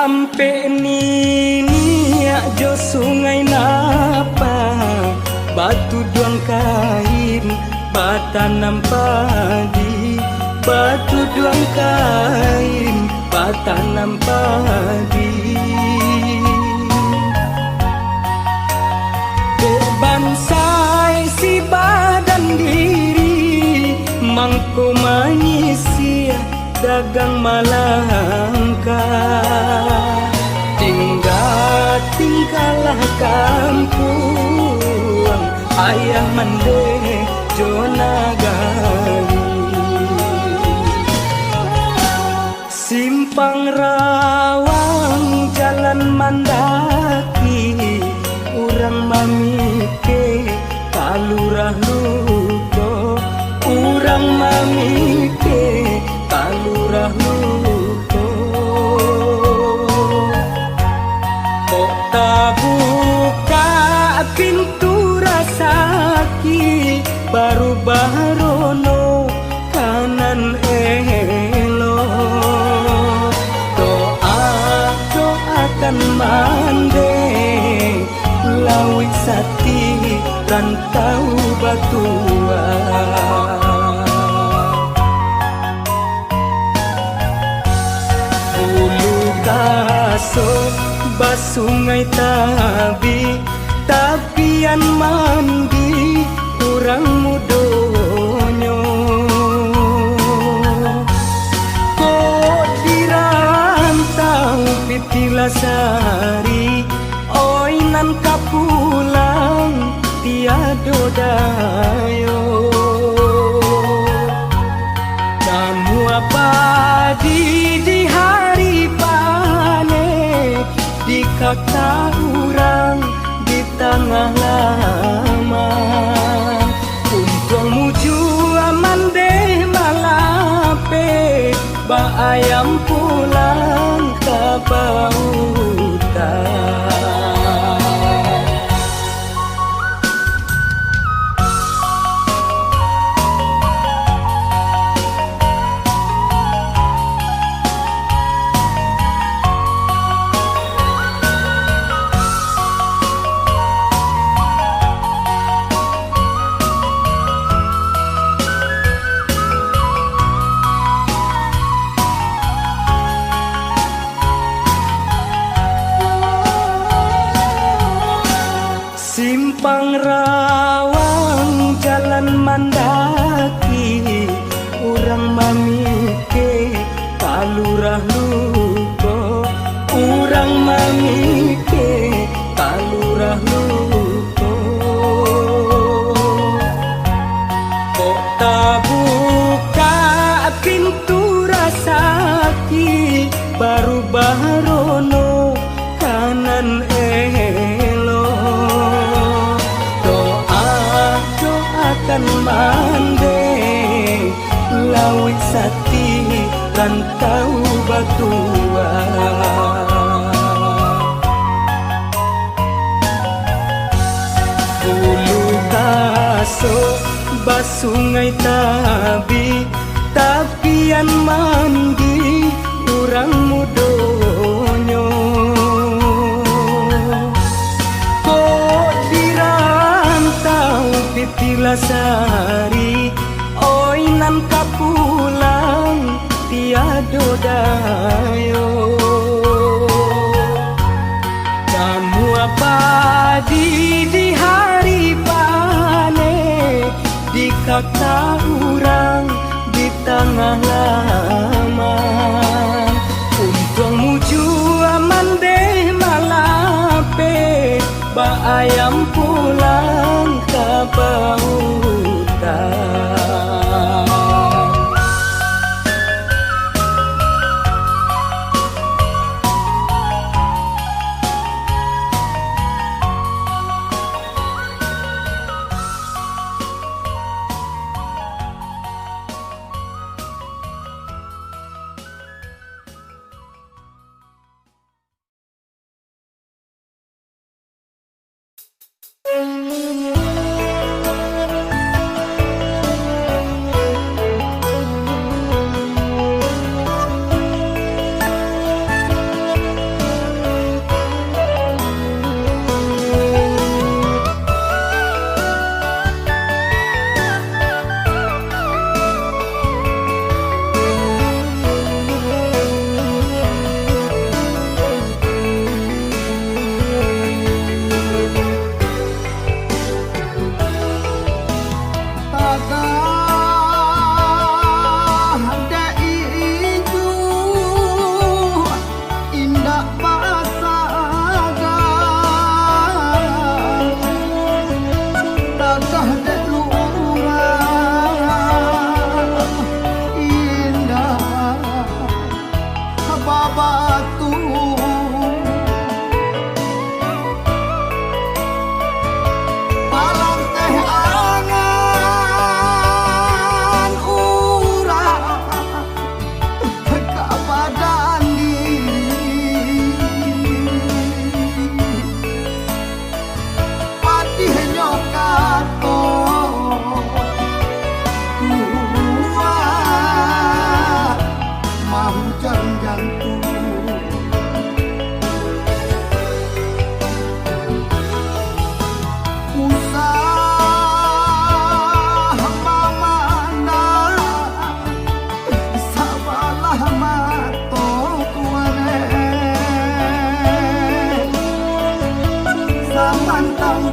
Ampe nini jo sungai napa batu duang kain batanam padi, batu duang kain batanam padi. Bansai si badan diri mangko manyisia dagang malangka. Tinggallah kampung ayah mande jonagali. Simpang rawang jalan mandaki urang mamike kalurah luko, urang mamike kalurah luko. Kok tak buka pintu rasaki baru barono kanan elo. Doakan mande lawi sati rantau batua. Bulu kaso basungai tabi tapian mandi urang mudonyo. Kok dirantau pitilasari oinan kapulang tiado dayo. Kamu apa di hari pane di kata urang di tengah lama. Untung muju aman deh malape ba ayam pulang ke bautan. Simpang rawang jalan mandaki urang mamike kalurah luko, urang mamike kalurah luko. Kok tak buka pintu rasaki baru barono kanan elo. Doakan mande lawi sati rantau batua. Bulu kaso basungai tabi tapian mandi urang mudonyo. Pitilasari oinan kapulang tiado dayo. Kamu apa di hari pane di kata urang di tengah lama. Untung muju aman deh malape ba ayam pulang ke bautan. babatu palang teh angan urang ka badan diri patih nyokato tua mau jantung usah mamanda sabalah mato kuane samantang